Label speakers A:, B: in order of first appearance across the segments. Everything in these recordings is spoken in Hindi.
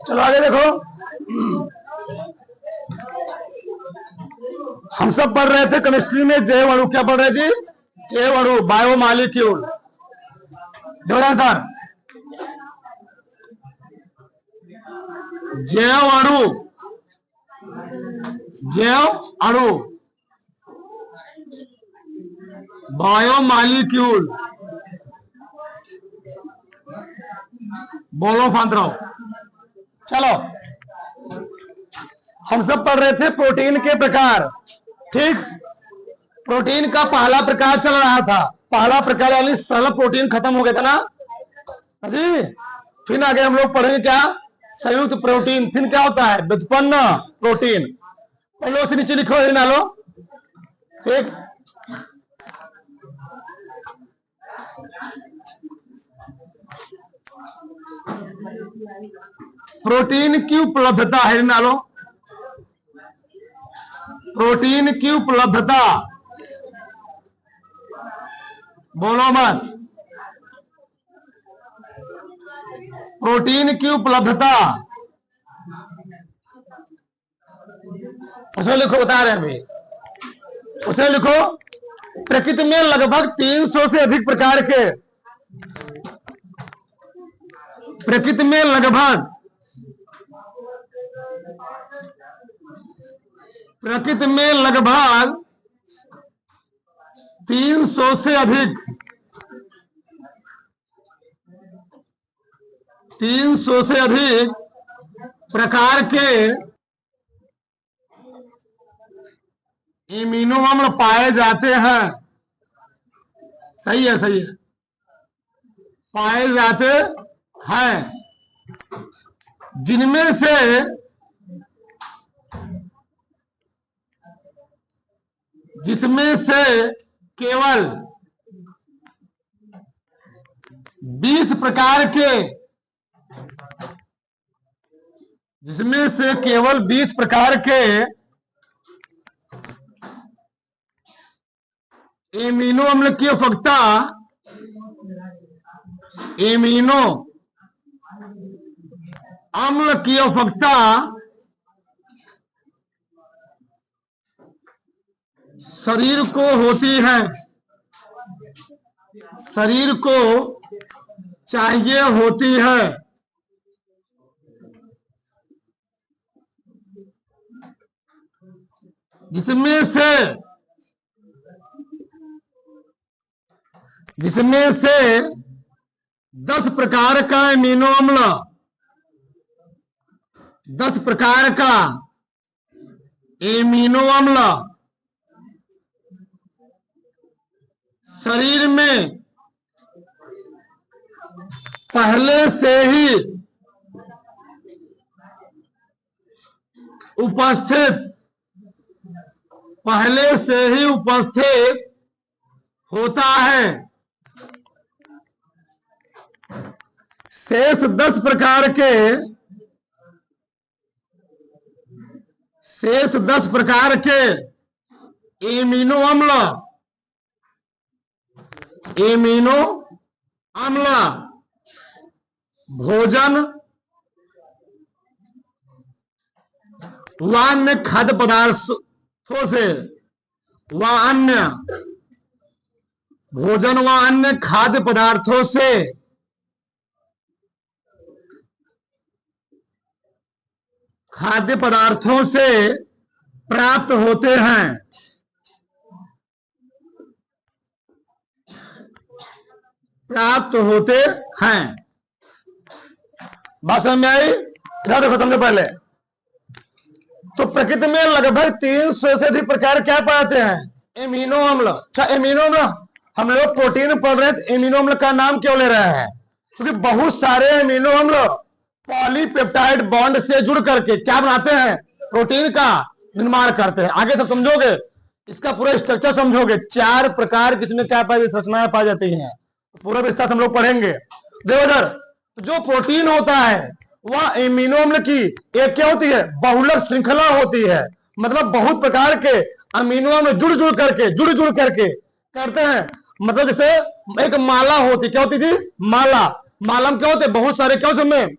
A: चलो आगे देखो। हम सब पढ़ रहे थे केमिस्ट्री में जैव अणु। क्या पढ़ रहे जी? जैव अणु, बायोमॉलिक्यूल। ध्यान सर, जैव अणु, जैव अणु, बायोमॉलिक्यूल। बोलो फांतराओ। चलो, हम सब पढ़ रहे थे प्रोटीन के प्रकार। ठीक, प्रोटीन का पहला प्रकार चल रहा था। पहला प्रकार यानी सरल प्रोटीन खत्म हो गया था ना जी। फिर आगे हम लोग पढ़ेंगे क्या? संयुक्त प्रोटीन। फिर क्या होता है? व्युत्पन्न प्रोटीन। पहले से नीचे लिखो, ना लो। ठीक, प्रोटीन की उपलब्धता है ना लो। प्रोटीन की उपलब्धता, बोलो मत। प्रोटीन की उपलब्धता उसे लिखो, बता रहे हैं अभी। उसे लिखो, प्रकृति में लगभग 300 से अधिक प्रकार के, प्रकृति में लगभग, प्रकृति में लगभग 300 से अधिक, 300 से अधिक प्रकार के इम्यूनो अम्ल पाए जाते हैं। सही है, सही है, पाए जाते हैं, जिनमें से जिसमें से केवल 20 प्रकार के, जिसमें से केवल 20 प्रकार के एमिनो अम्ल की आवश्यकता, एमिनो अम्ल की आवश्यकता शरीर को होती है, शरीर को चाहिए होती है। जिसमें से 10 प्रकार का एमिनो अम्ल, 10 प्रकार का एमिनो अम्ल शरीर में पहले से ही उपस्थित, पहले से ही उपस्थित होता है। शेष 10 प्रकार के, शेष 10 प्रकार के एमिनो अम्ल, एमिनो अम्ल भोजन व अन्य खाद्य पदार्थों से, व अन्य भोजन व अन्य खाद्य पदार्थों से खाद्य पदार्थों से प्राप्त होते हैं। प्राप्त होते हैं। बात समझ में आई? इधर देखो, समझो पहले तो प्रकृति में लगभग 300 से अधिक प्रकार क्या पाते हैं? एमिनो अम्ल। अच्छा, एमिनो अम्ल, हम लोग प्रोटीन पढ़ रहे हैं तो एमिनो अम्ल का नाम क्यों ले रहे हैं? क्योंकि बहुत सारे एमिनो अम्ल पॉलीपेप्टाइड बॉन्ड से जुड़ करके क्या बनाते हैं? प्रोटीन का निर्माण करते हैं। आगे सब समझोगे, इसका पूरा स्ट्रक्चर समझोगे। 4 प्रकार की इसमें क्या पाई, संरचनाएं पाई जाती हैं। पूरा विस्तार हम लोग पढ़ेंगे। देखो इधर, जो प्रोटीन होता है वह एमिनो अम्ल की एक क्या होती है? बहुलक श्रृंखला होती है। मतलब बहुत प्रकार के अमीनो अम्ल जुड़ जुड़ करके करते हैं। मतलब जैसे एक माला होती, क्या होती थी? माला। माला में क्या होते? बहुत सारे क्या उसमें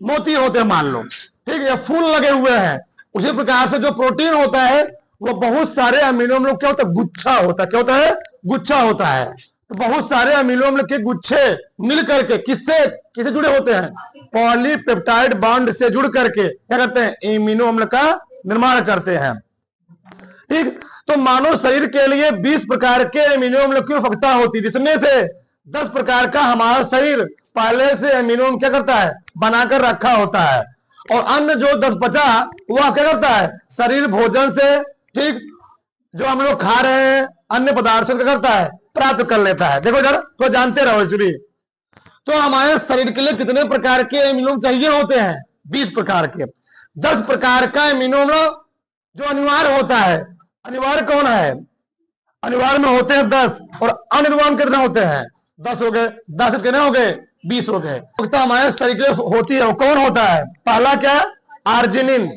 A: मोती होते हैं मान लो, ठीक है, फूल लगे हुए हैं। उसी प्रकार से जो प्रोटीन होता है वो बहुत सारे अमीनो अम्लों क्या होता है, गुच्छा होता है। क्या होता है, गुच्छा होता है। तो बहुत सारे अमीनो अम्ल के गुच्छे मिल करके किससे किसे जुड़े होते हैं, पॉलीपेप्टाइड बॉन्ड से जुड़ करके क्या करते हैं, अमीनो अम्ल का निर्माण करते हैं। ठीक, तो मानव शरीर के लिए 20 प्रकार के अमीनो अम्ल की आवश्यकता होती है, जिसमें से 10 प्रकार का हमारा शरीर पहले से अमीनो अम्ल क्या करता है, बनाकर रखा होता है। और अन्य जो 10 बचा वह क्या करता है, शरीर भोजन से, ठीक, जो हम लोग खा रहे हैं अन्य पदार्थों क्या करता है, प्राप्त कर लेता है। देखो जरा तो जानते रहो इसलिए। तो हमारे शरीर के लिए कितने प्रकार के अमीनो अम्ल चाहिए होते हैं, 20 प्रकार के। 10 प्रकार का अमीनो अम्ल जो अनिवार्य होता है, अनिवार्य कौन है, अनिवार्य में होते हैं 10, और अनिवार्य कितने होते हैं, 10 हो गए। 10 कितने हो गए, 20 हो गए। तो हमारे शरीर के होती है वो कौन होता है, पहला क्या है, आर्जिनिन,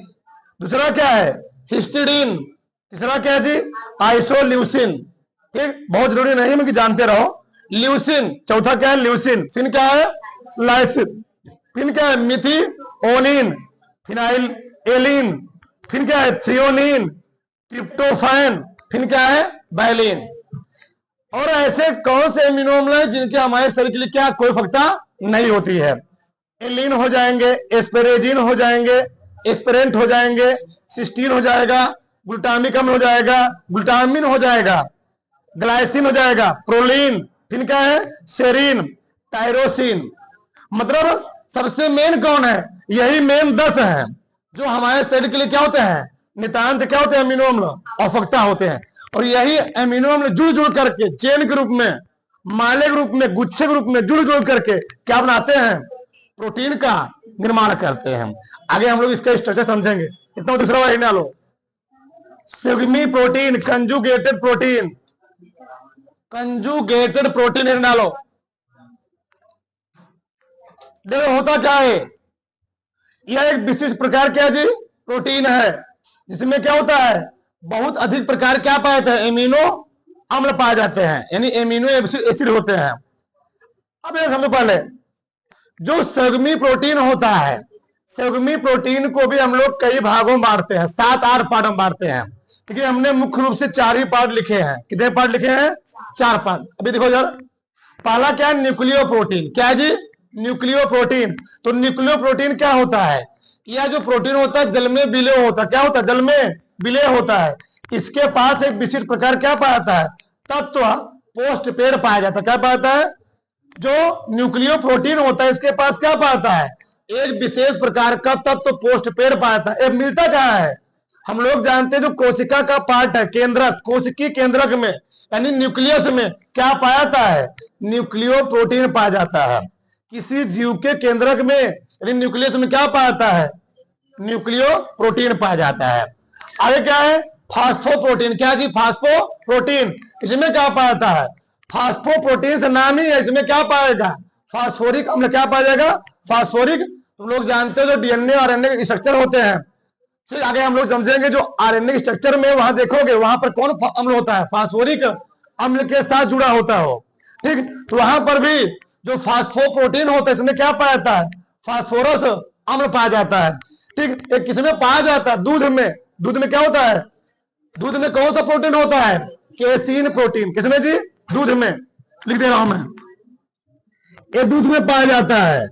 A: दूसरा क्या है, हिस्टिडीन, तीसरा क्या है जी, आइसोल्यूसिन। ठीक, बहुत जरूरी नहीं है कि जानते रहो। ल्यूसिन, चौथा क्या है, ल्यूसिन, फिर क्या है, लाइसिन, फिर क्या है, मिथिओनिन, फिनाइल एलिन, फिर क्या है, थ्रियोनिन, ट्रिप्टोफैन, फिर क्या है, बैलिन। और ऐसे कौन से अमीनो अम्ल हैं जिनके हमारे शरीर के लिए क्या कोई आवश्यकता नहीं होती है। एलिन हो जाएंगे, एस्पेरेजिन हो जाएंगे, एस्पेरेंट हो जाएंगे, सिस्टीन हो जाएगा, ग्लूटामिक अम्ल हो जाएगा, ग्लूटामिन हो जाएगा, ग्लाइसिन हो जाएगा, प्रोलीन, फिर क्या है, सेरीन, टायरोसिन। मतलब सबसे मेन कौन है, यही मेन 10 है जो हमारे शरीर के लिए क्या होते हैं, नितांत क्या होते हैं, अमीनो अम्ल आवश्यकता होते हैं। और यही अमीनो अम्ल जुड़ जुड़ करके चेन के रूप में, माले के रूप में, गुच्छे के रूप में जुड़ जुड़ करके क्या बनाते हैं, प्रोटीन का निर्माण करते हैं। आगे हम लोग इसका स्ट्रक्चर समझेंगे। इतना दूसरा वाला ना लो, सुगमी protein, conjugated protein, conjugated protein है डालो। देखो होता क्या है, यह एक विशिष्ट प्रकार क्या जी, प्रोटीन है, जिसमें क्या होता है, बहुत अधिक प्रकार क्या पाए जाते हैं, एमिनो अम्ल पाए जाते हैं, यानी एमिनो एसिड होते हैं। अब ये समझो पहले, जो सुगमी प्रोटीन होता है, सुगमी प्रोटीन को भी हम लोग कई भागों में बांटते हैं, 7-8 पार्ट में बांटते हैं। क्योंकि हमने मुख्य रूप से 4 ही पार्ट लिखे हैं। कितने पार्ट लिखे हैं, 4 पार्ट। अभी देखो जरा, पहला क्या है, न्यूक्लियो प्रोटीन। क्या है जी, न्यूक्लियो प्रोटीन। तो न्यूक्लियो प्रोटीन क्या होता है, यह जो प्रोटीन होता है जल में विलय होता है। क्या होता है, जल में विलय होता है। इसके पास एक विशिष्ट प्रकार क्या पाया जाता है, तत्व पोस्टपेड पाया जाता है। क्या पाया जाता है, जो न्यूक्लियो प्रोटीन होता है इसके पास क्या पाया जाता है, एक विशेष प्रकार का तत्व पोस्टपेड पाया जाता है। मिलता क्या है, हम लोग जानते हैं जो कोशिका का पार्ट है, केंद्रक, कोशिकीय केंद्रक में यानी न्यूक्लियस में क्या पाया जाता है, न्यूक्लियो प्रोटीन पाया जाता है। किसी जीव के केंद्रक में यानी न्यूक्लियस में क्या पाया जाता है, न्यूक्लियो प्रोटीन पाया जाता है। आगे क्या है, फास्फोप्रोटीन। क्या जी, फास्फोप्रोटीन। इसमें क्या पाया जाता है, फास्फोप्रोटीन से नाम ही है, इसमें क्या पाएगा, फास्फोरिक अम्ल। क्या पाया जाएगा, फास्फोरिक। तुम लोग जानते हो जो डीएनए और आरएनए के स्ट्रक्चर होते हैं, फिर आगे हम लोग समझेंगे जो आरएनए के स्ट्रक्चर में वहां देखोगे वहां पर कौन अम्ल होता है, फास्फोरिक अम्ल के साथ जुड़ा होता हो। ठीक, तो वहां पर भी जो फास्फोप्रोटीन होता है इसमें क्या पाया जाता है, फास्फोरस अम्ल पाया जाता है। ठीक, एक किसमें पाया जाता है, दूध में। दूध में क्या होता है, दूध में कौन सा प्रोटीन होता है, केसीन प्रोटीन। किसमें जी, दूध में। लिख दे रहा हूं मैं, ये दूध में पाया जाता है।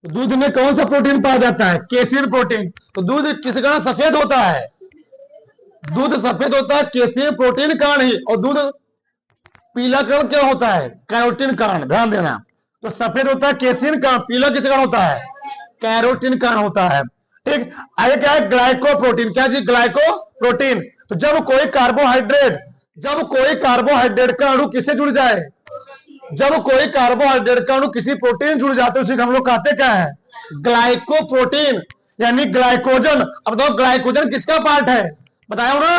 A: दूध में कौन सा प्रोटीन पाया जाता है, केसीन प्रोटीन। तो दूध किस कारण सफेद होता है, दूध सफेद होता है केसीन प्रोटीन कारण ही। और दूध पीला कारण क्या होता है, कैरोटीन कारण। ध्यान देना, तो सफेद होता है केसीन कारण, पीला किस कारण होता है, कैरोटीन कारण होता है। ठीक, आगे क्या है, ग्लाइको प्रोटीन। क्या जी, ग्लाइको प्रोटीन। तो जब कोई कार्बोहाइड्रेट का अणु किससे जुड़ जाए, जब कोई कार्बोहाइड्रेट का अणु किसी प्रोटीन जुड़ जाते हैं उसे हम लोग कहते क्या है, ग्लाइको प्रोटीन यानी ग्लाइकोजन। अब बताओ ग्लाइकोजन किसका पार्ट है, बताया ना,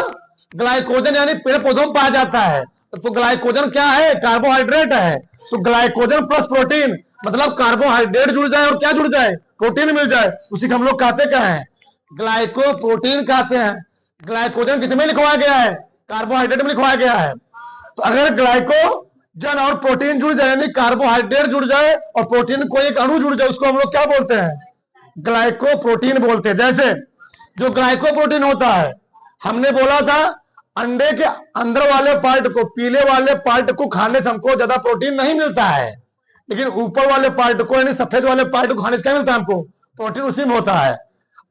A: ग्लाइकोजन यानी पेड़ पौधों में पाया जाता है। तो ग्लाइकोजन क्या है, कार्बोहाइड्रेट है। तो ग्लाइकोजन प्लस प्रोटीन मतलब कार्बोहाइड्रेट जुड़ जाए और क्या जुड़ जाए, प्रोटीन मिल जाए, उसी को हम लोग कहते क्या है, ग्लाइको प्रोटीन कहते हैं। ग्लाइकोजन किसमें लिखवाया गया है, कार्बोहाइड्रेट में लिखवाया गया है। तो अगर ग्लाइकोजन और प्रोटीन जुड़ जाए यानी कार्बोहाइड्रेट जुड़ जाए और प्रोटीन कोई एक अणु जुड़ जाए, उसको हम लोग क्या बोलते हैं, ग्लाइकोप्रोटीन बोलते हैं। जैसे जो ग्लाइकोप्रोटीन होता है, हमने बोला था अंडे के अंदर वाले पार्ट को, पीले वाले पार्ट को खाने से हमको ज्यादा प्रोटीन नहीं मिलता है, लेकिन ऊपर वाले पार्ट को यानी सफेद वाले पार्ट को खाने से क्या मिलता है हमको? प्रोटीन उसी में होता है।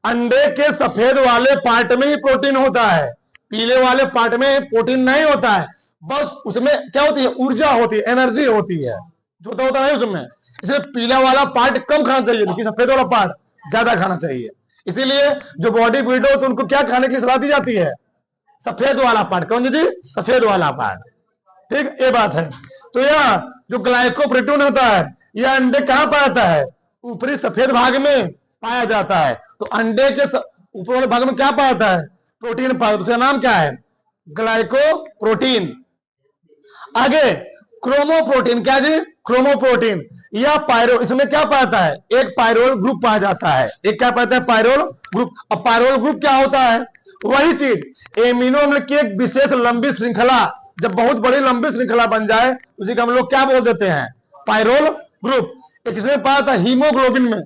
A: अंडे के सफेद वाले पार्ट में ही प्रोटीन होता है, पीले वाले पार्ट में प्रोटीन नहीं होता है। बस उसमें क्या होती है? ऊर्जा होती है, एनर्जी होती है, जो होता है उसमें। इसलिए पीला वाला पार्ट कम खाना चाहिए, लेकिन सफेद वाला पार्ट ज्यादा खाना चाहिए। इसीलिए जो बॉडी बिल्डर होते हैं उनको क्या खाने की सलाह दी जाती है? सफेद वाला पार्ट। कौन जी? सफेद वाला पार्ट। ठीक, ये बात है। तो यह जो ग्लाइकोप्रोटीन होता है, यह अंडे कहां पाया जाता है? ऊपरी सफेद भाग में पाया जाता है। तो अंडे के ऊपर वाले भाग में क्या पाया जाता है? प्रोटीन पाया। उसका नाम क्या है? ग्लाइकोप्रोटीन। आगे क्रोमोप्रोटीन। क्या जी? क्रोमोप्रोटीन या पायरो, इसमें क्या पाया जाता है? एक पायरोल ग्रुप पाया जाता है। एक क्या पाया जाता है? Pyrrole group. अब पायरोल ग्रुप क्या होता है? वही चीज एमिनो अम्ल की एक विशेष लंबी श्रृंखला, जब बहुत बड़ी लंबी श्रृंखला बन जाए उसी को हम लोग क्या बोल देते हैं? Pyrrole group. एक इसमें पाया था हीमोग्लोबिन में।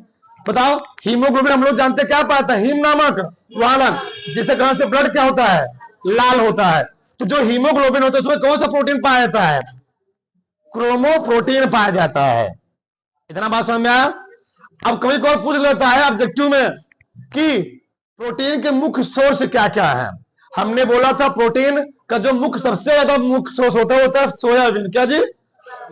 A: बताओ, हीमोग्लोबिन हम लोग जानते क्या पाता है? हीम नामक वाहक, जिससे कारण से ब्लड क्या होता है? लाल होता है। तो जो हीमोग्लोबिन होता है उसमें कौन सा प्रोटीन पाया जाता है? क्रोमोप्रोटीन पाया जाता है। इतना बात समझ में आया? अब कभी कभी पूछ लेता है ऑब्जेक्टिव में कि प्रोटीन के मुख्य सोर्स क्या क्या है। हमने बोला था प्रोटीन का जो मुख्य, सबसे ज्यादा मुख्य सोर्स होता है सोयाबीन। क्या जी?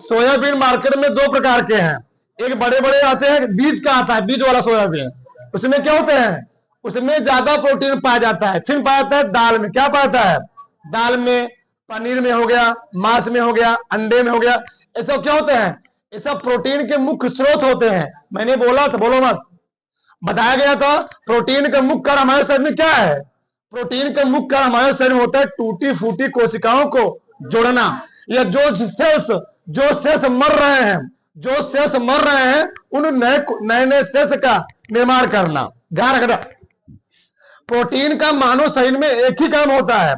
A: सोयाबीन मार्केट में दो प्रकार के हैं। एक बड़े बड़े आते हैं, बीज का आता है, बीज वाला सोयाबीन। उसमें क्या होते हैं? उसमें ज्यादा प्रोटीन पाया जाता है। फिर पाया जाता है दाल में। क्या पाया जाता है? दाल में, पनीर में हो गया, मांस में हो गया, अंडे में हो गया। ये सब क्या होते हैं? ये सब प्रोटीन के मुख्य स्रोत होते हैं। मैंने बोला था, बोलो मत, बताया गया था प्रोटीन का मुख्य कार्य हमारे शरीर में क्या है? प्रोटीन का मुख्य कार्य हमारे शरीर में होता है टूटी फूटी कोशिकाओं को जोड़ना, या जो सेल्स मर रहे हैं, जो सेल्स मर रहे हैं उन नए नए सेल्स का निर्माण करना। ध्यान रखना, प्रोटीन का मानव शरीर में एक ही काम होता है।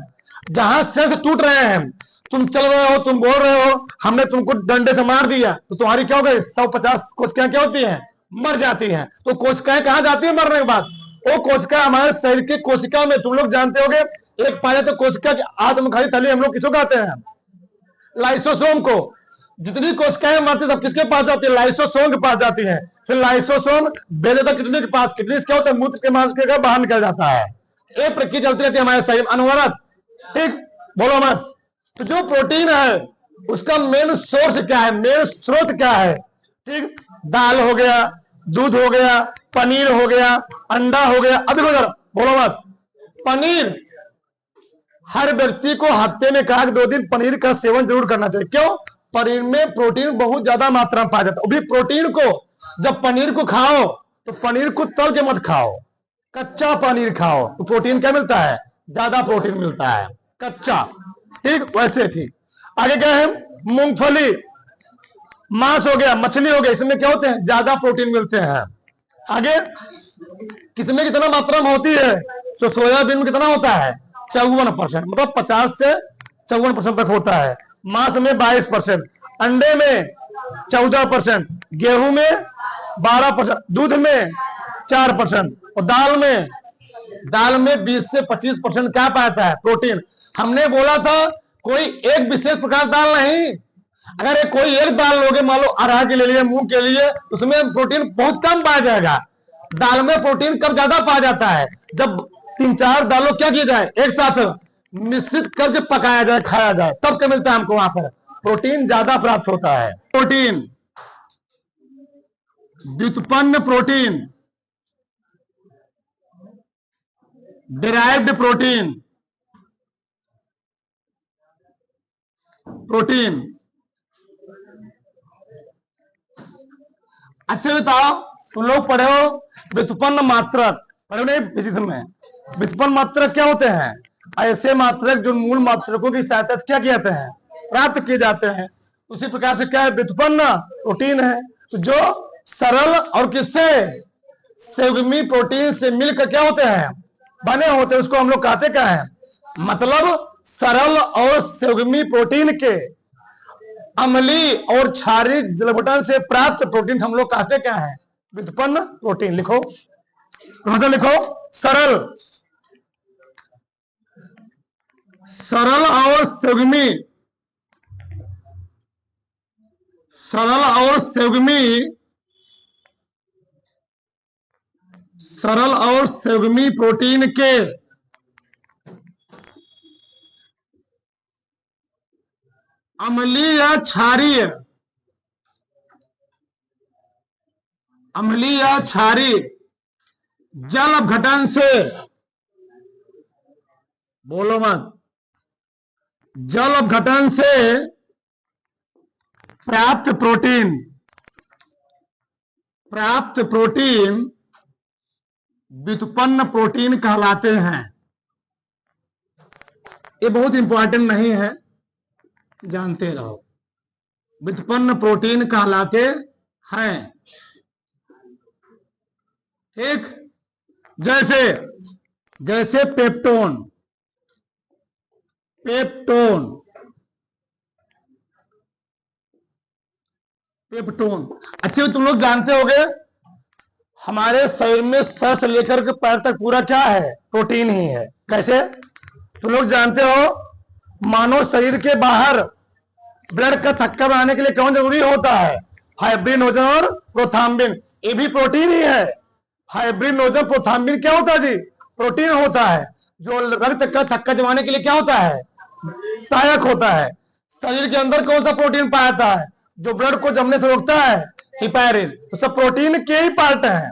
A: जहां सेल्स टूट रहे हैं, तुम चल रहे हो, तुम बोल रहे हो, हमने तुमको डंडे से मार दिया, तो तुम्हारी क्या हो गई? 150 कोशिकाएं क्या होती हैं? मर जाती हैं। तो कोशिकाएं कहां जाती है मरने के बाद? वो कोशिका हमारे शरीर की कोशिका में, तुम लोग जानते होगे, एक पाया तो कोशिका की आत्मखाली थैली हम लोग किसको कहते हैं? लाइसोसोम को। जितनी कोशिकाएं मरती सब किसके पास जाती है? लाइसोसोम के पास जाती है। फिर लाइसोसोम भेजता किडनी के पास। किडनी क्या होता है? मूत्र के मांस के बाहर निकल जाता है। ये प्रक्रिया चलती रहती है हमारे शरीर अनवरत। ठीक, बोलो मत। तो जो प्रोटीन है उसका मेन सोर्स क्या है? मेन स्रोत क्या है? ठीक, दाल हो गया, दूध हो गया, पनीर हो गया, अंडा हो गया। अब देखो जरा, बोलो मत। पनीर, हर व्यक्ति को हफ्ते में 1-2 दिन पनीर का सेवन जरूर करना चाहिए। क्यों? पनीर में प्रोटीन बहुत ज्यादा मात्रा में पाया जाता है। अभी प्रोटीन को, जब पनीर को खाओ तो पनीर को तल के मत खाओ, कच्चा पनीर खाओ, तो प्रोटीन क्या मिलता है? ज्यादा प्रोटीन मिलता है कच्चा। ठीक, वैसे ठीक। आगे क्या है? मूंगफली, मांस हो गया, मछली हो गया, इसमें क्या होते हैं? ज्यादा प्रोटीन मिलते हैं। आगे किसमें कितना मात्रा में होती है? तो सोयाबीन में कितना होता है? 54%, मतलब 50 से 54% तक होता है। मांस में 22%, अंडे में 14%, गेहूं में 12%, दूध में 4%, और दाल में 20 से 25% क्या पाता है? प्रोटीन। हमने बोला था कोई एक विशेष प्रकार दाल नहीं। अगर कोई एक दाल लोगे, मान लो अरहर के लिए, मूंग के लिए, उसमें प्रोटीन बहुत कम पाया जाएगा। दाल में प्रोटीन कब ज्यादा पाया जाता है? जब 3-4 दालों क्या किया जाए? एक साथ मिश्रित करके पकाया जाए, खाया जाए, तब क्या मिलता है हमको? वहां पर प्रोटीन ज्यादा प्राप्त होता है। प्रोटीन, व्युत्पन्न प्रोटीन, डिराइव्ड प्रोटीन, प्रोटीन। अच्छा बताओ, तुम लोग पढ़े हो व्युत्पन्न मात्रक? पढ़े नहीं फिजिक्स में? व्युत्पन्न मात्रक क्या होते हैं? ऐसे मात्रक जो मूल मात्रकों की सहायता से क्या किए जाते हैं? प्राप्त किए जाते हैं। उसी प्रकार से क्या है? व्युत्पन्न प्रोटीन है। तो जो सरल और किससे? संयुग्मी प्रोटीन से मिलकर क्या होते हैं? बने होते हैं। उसको हम लोग कहते क्या है? मतलब सरल और संयुग्मी प्रोटीन के अम्लीय और क्षारीय जलघटन से प्राप्त प्रोटीन हम लोग कहते क्या है? व्युत्पन्न प्रोटीन। लिखो, तो लिखो सरल, सरल और सुगमी, सरल और सुगमी, सरल और सुगमी प्रोटीन के अम्लीय या क्षारीय, अम्लीय या क्षारीय जल अपघटन से, बोलो मत, जल अपघटन से प्राप्त प्रोटीन, प्राप्त प्रोटीन व्युत्पन्न प्रोटीन कहलाते हैं। ये बहुत इंपॉर्टेंट नहीं है, जानते रहो। व्युत्पन्न प्रोटीन कहलाते हैं, ठीक। जैसे जैसे पेप्टोन, पेप्टोन, पेप्टोन। अच्छे तुम लोग जानते होगे हमारे शरीर में सर से लेकर के पैर तक पूरा क्या है, प्रोटीन ही है। कैसे? तुम लोग जानते हो मानव शरीर के बाहर ब्लड का थक्का बनाने के लिए कौन जरूरी होता है? फाइब्रिनोजन और प्रोथाम्बिन, ये भी प्रोटीन ही है। फाइब्रिनोजन प्रोथाम्बिन क्या होता है जी? प्रोटीन होता है, जो रक्त का थक्का जमाने के लिए क्या होता है? सहायक होता है। शरीर के अंदर कौन सा प्रोटीन पाया जाता है जो ब्लड को जमने से रोकता है? हिपैरिन। तो सब प्रोटीन के ही पार्ट हैं,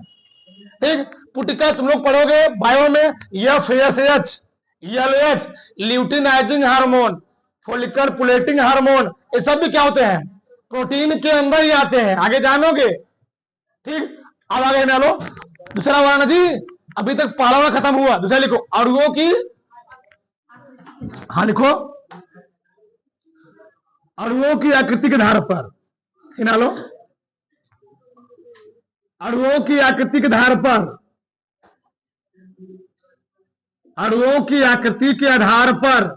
A: ठीक। पुटिका तुम लोग पढ़ोगे बायो में, FSH, LH, luteinizing hormone, follicle stimulating hormone, ये सब भी क्या होते हैं? प्रोटीन के अंदर ही आते हैं। आगे जानोगे, ठीक। अब आगे ना लो दूसरा वाला ना जी, अभी तक पहला वाला खत्म हुआ, दूसरा लिखो अणुओं की, हाँ लिखो अणुओं की आकृति के आधार पर, ना लो अणुओं की आकृति के आधार पर, अणुओं की आकृति के आधार पर,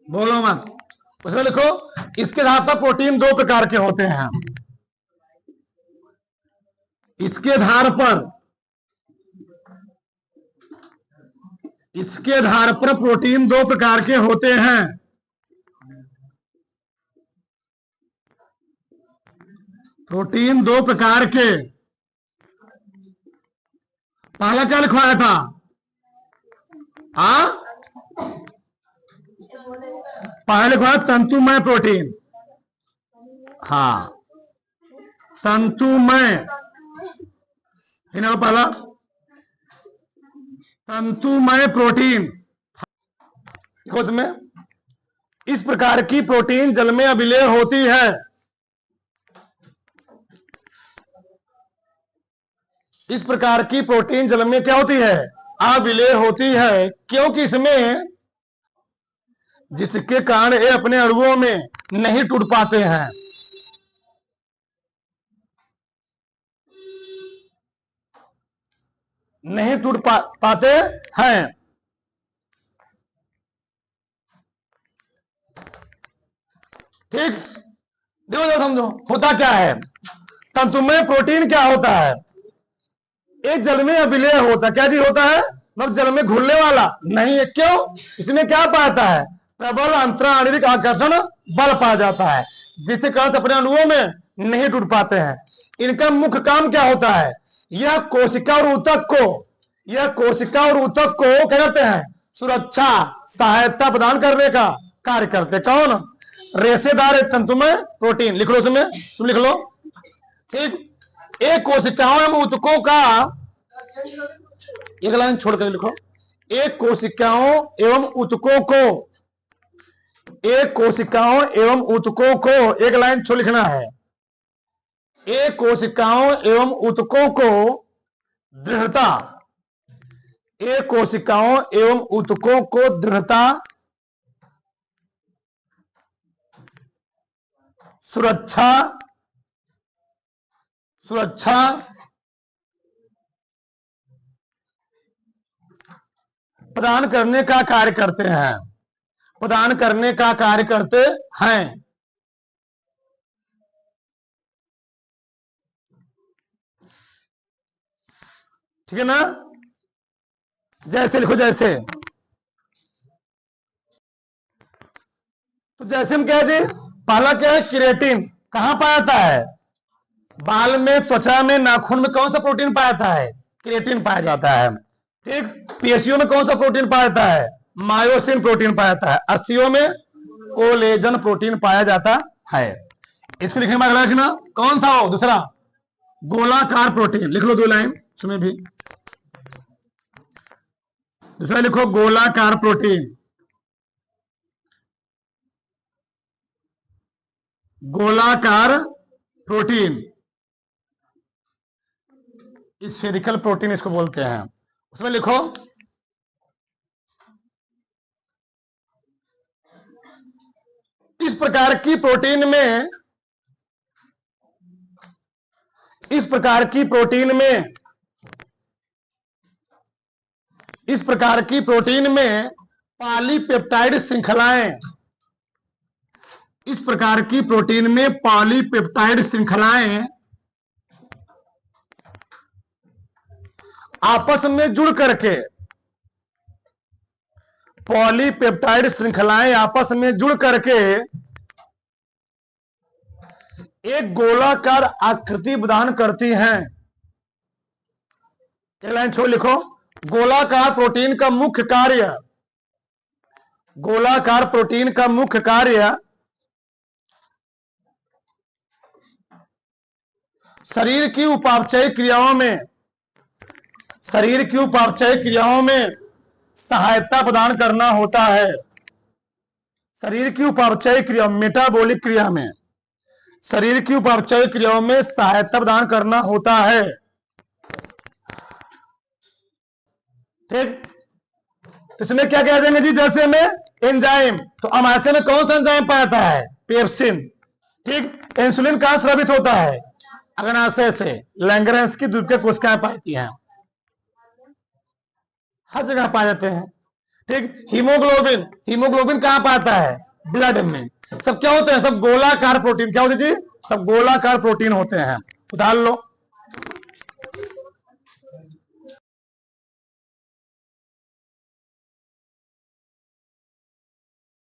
A: बोलो मत, उसमें लिखो इसके आधार पर प्रोटीन दो प्रकार के होते हैं। इसके आधार पर, इसके आधार पर प्रोटीन दो प्रकार के होते हैं। प्रोटीन दो प्रकार के, पहला क्या लिखवाया था? पहले लिखवाया तंतुमय प्रोटीन, हाँ तंतुमय, पहला तंतुमय प्रोटीन। देखो इसमें इस प्रकार की प्रोटीन जल में अविलेय होती है। इस प्रकार की प्रोटीन जल में क्या होती है? अविलेय होती है, क्योंकि इसमें, जिसके कारण ये अपने अणुओं में नहीं टूट पाते हैं। नहीं टूट पाते हैं, ठीक। देखो समझो होता क्या है, तंतुमय प्रोटीन क्या होता है? एक जल में अविलेय होता, क्या जी होता है? मतलब जल में घुलने वाला नहीं है। क्यों? इसमें क्या पाता है? प्रबल अंतराणविक आकर्षण बल पाया जाता है, जिससे कारण अपने अणुओं में नहीं टूट पाते हैं। इनका मुख्य काम क्या होता है? यह कोशिका और ऊतक को, यह कोशिका और ऊतक को क्या करते हैं? सुरक्षा, सहायता प्रदान करने का कार्य करते। कौन? रेशेदार तंतुमय प्रोटीन। लिख लो इसमें, तुम लिख लो, ठीक। एक कोशिकाओं एवं ऊतकों का, एक लाइन छोड़कर लिखो, एक कोशिकाओं एवं ऊतकों को, एक कोशिकाओं एवं ऊतकों को, एक लाइन छोड़ लिखना है। एक कोशिकाओं एवं ऊतकों को दृढ़ता, एक कोशिकाओं एवं ऊतकों को दृढ़ता, सुरक्षा, सुरक्षा प्रदान करने का कार्य करते हैं, प्रदान करने का कार्य करते हैं। ठीक है ना। जैसे लिखो जैसे, तो जैसे हम क्या है जी, पहला क्या है क्रिएटिन, कहां पाया जाता है, बाल में, त्वचा में, नाखून में कौन सा प्रोटीन पाया जाता है, क्रिएटिन पाया जाता है। ठीक, पेशियों में कौन सा प्रोटीन पाया जाता है, मायोसिन प्रोटीन पाया जाता है। अस्थियों में कोलेजन प्रोटीन पाया जाता है। इसको लिखने में अगला लिखना कौन था वो दूसरा, गोलाकार प्रोटीन, लिख लो 2 लाइन उसमें भी। दूसरा लिखो गोलाकार प्रोटीन, गोलाकार प्रोटीन, स्फेरिकल प्रोटीन इसको बोलते हैं। उसमें लिखो इस प्रकार की प्रोटीन में, इस प्रकार की प्रोटीन में, इस प्रकार की प्रोटीन में पॉलीपेप्टाइड श्रृंखलाएं, इस प्रकार की प्रोटीन में पॉलीपेप्टाइड श्रृंखलाएं आपस में जुड़ करके, पॉलीपेप्टाइड श्रृंखलाएं आपस में जुड़ करके एक गोलाकार आकृति प्रदान करती हैं। एक लाइन छोड़ लिखो, गोलाकार प्रोटीन का मुख्य कार्य, गोलाकार प्रोटीन का मुख्य कार्य शरीर की उपापचय क्रियाओं में, शरीर की उपापचय क्रियाओं में सहायता प्रदान करना होता है। शरीर की उपापचय क्रिया, मेटाबॉलिक क्रिया में, शरीर की उपापचय क्रियाओं में सहायता प्रदान करना होता है। ठीक, इसमें क्या कह देंगे जी, जैसे में एंजाइम, तो अमाशय में कौन सा एंजाइम पाया जाता है, पेप्सिन। ठीक, इंसुलिन कहां स्रावित होता है, अग्नाशय से, लैंगरेंस की दूध के कोशिकाएं पाती हैं, हर जगह पाए जाते हैं। ठीक, हीमोग्लोबिन, हीमोग्लोबिन कहां पाता है, ब्लड में। सब क्या होते हैं, सब गोलाकार प्रोटीन, क्या होते हैं जी, सब गोलाकार प्रोटीन होते हैं। उदाहरण लो,